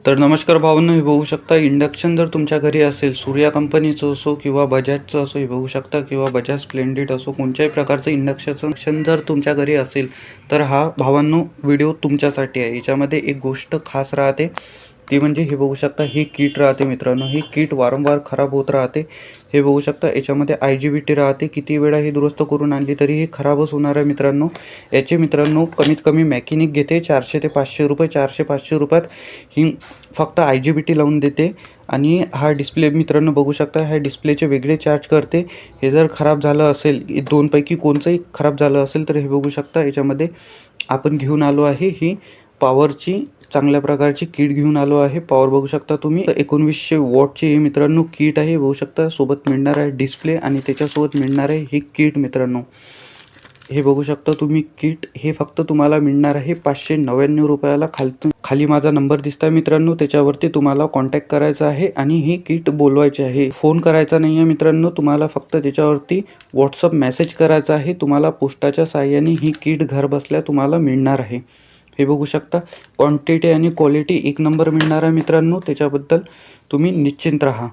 तर नमस्कार भावांनो, हे बघू शकता इंडक्शन जर तुमच्या घरी असेल, सूर्या कंपनीचं असो किंवा बजाजचं असो, हे बघू शकता, किंवा बजाज स्प्लेंडेड असो, कोणत्याही प्रकारचं इंडक्शन जर तुमच्या घरी असेल तर हा भावांनो व्हिडिओ तुमच्यासाठी आहे। याच्यामध्ये एक गोष्ट खास राहते, ती म्हणजे हे बघू शकता, ही किट राहते मित्रांनो। ही किट वारंवार खराब होत राहते। हे बघू शकता, याच्यामध्ये IGBT राहते। किती वेळा ही दुरुस्त करून आणली तरी ही खराबच होणार आहे मित्रांनो। याचे मित्रांनो कमीत कमी मेकॅनिक घेते 400 ते 500 रुपये। 400-500 रुपयात ही फक्त IGBT लावून देते। आणि हा डिस्प्ले मित्रांनो बघू शकता, ह्या डिस्प्लेचे वेगळे चार्ज करते। हे जर खराब झालं असेल, दोनपैकी कोणचंही खराब झालं असेल तर हे बघू शकता, याच्यामध्ये आपण घेऊन आलो आहे ही पॉवरची चांगल्या प्रकारची किट घेऊन आलो आहे। पॉवर बघू शकता तुम्ही, 1900 वॉटची ही मित्रांनो किट आहे। बघू शकता, सोबत मिळणार आहे डिस्प्ले आणि त्याच्यासोबत मिळणार आहे ही किट मित्रांनो। हे बघू शकता तुम्ही, किट हे फक्त तुम्हाला मिळणार आहे 599 रुपयाला। खाली माझा नंबर दिसताय मित्रांनो, त्याच्यावरती तुम्हाला कॉन्टॅक्ट करायचा आहे आणि ही किट बोलवायची आहे। फोन करायचा नाही आहे मित्रांनो, तुम्हाला फक्त त्याच्यावरती व्हॉट्सअप मेसेज करायचा आहे। तुम्हाला पोस्टाच्या साहाय्याने ही किट घर बसल्या तुम्हाला मिळणार आहे। हे बघू शकता, क्वांटिटी आणि क्वालिटी एक नंबर मिळणार आहे मित्रांनो, त्याच्याबद्दल तुम्ही निश्चिंत राहा।